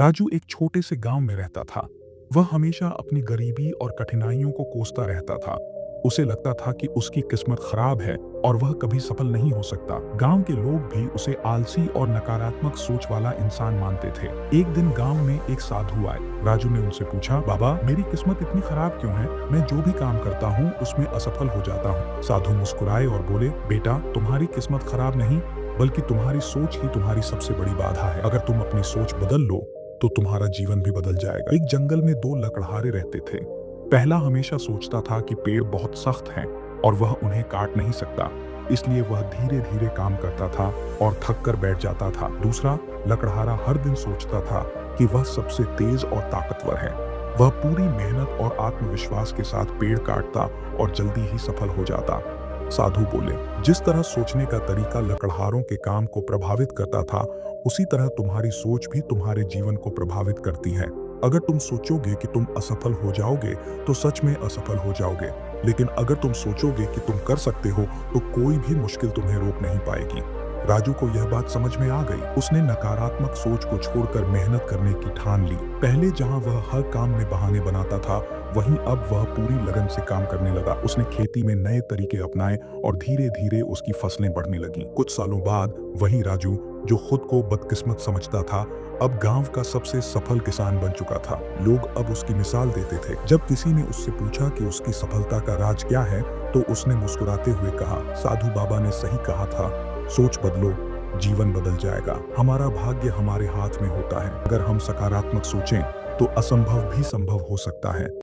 राजू एक छोटे से गांव में रहता था। वह हमेशा अपनी गरीबी और कठिनाइयों को कोसता रहता था। उसे लगता था कि उसकी किस्मत खराब है और वह कभी सफल नहीं हो सकता। गांव के लोग भी उसे आलसी और नकारात्मक सोच वाला इंसान मानते थे। एक दिन गांव में एक साधु आए। राजू ने उनसे पूछा, बाबा, मेरी किस्मत इतनी खराब क्यों है? मैं जो भी काम करता हूँ उसमें असफल हो जाता हूँ। साधु मुस्कुराए और बोले, बेटा, तुम्हारी किस्मत खराब नहीं, बल्कि तुम्हारी सोच ही तुम्हारी सबसे बड़ी बाधा है। अगर तुम अपनी सोच बदल लो तो तुम्हारा जीवन भी बदल जाएगा। एक जंगल में दो लकड़हारे रहते थे। पहला हमेशा सोचता था कि पेड़ बहुत सख्त हैं और वह उन्हें काट नहीं सकता, इसलिए वह धीरे धीरे काम करता था और थक कर बैठ जाता था। दूसरा लकड़हारा हर दिन सोचता था कि वह सबसे तेज और ताकतवर है। वह पूरी मेहनत और आत्मविश्वास के साथ पेड़ काटता और जल्दी ही सफल हो जाता। साधु बोले, जिस तरह सोचने का तरीका लकड़हारों के काम को प्रभावित करता था, उसी तरह तुम्हारी सोच भी तुम्हारे जीवन को प्रभावित करती है। अगर तुम सोचोगे कि तुम असफल हो जाओगे तो सच में असफल हो जाओगे, लेकिन अगर तुम सोचोगे कि तुम कर सकते हो तो कोई भी मुश्किल तुम्हें रोक नहीं पाएगी। राजू को यह बात समझ में आ गई। उसने नकारात्मक सोच को छोड़कर मेहनत करने की ठान ली। पहले जहां वह हर काम में बहाने बनाता था, वहीं अब वह पूरी लगन से काम करने लगा। उसने खेती में नए तरीके अपनाए और धीरे धीरे उसकी फसलें बढ़ने लगीं। कुछ सालों बाद वही राजू, जो खुद को बदकिस्मत समझता था, अब गांव का सबसे सफल किसान बन चुका था। लोग अब उसकी मिसाल देते थे। जब किसी ने उससे पूछा कि उसकी सफलता का राज क्या है, तो उसने मुस्कुराते हुए कहा, साधु बाबा ने सही कहा था, सोच बदलो, जीवन बदल जाएगा। हमारा भाग्य हमारे हाथ में होता है। अगर हम सकारात्मक सोचें तो असंभव भी संभव हो सकता है।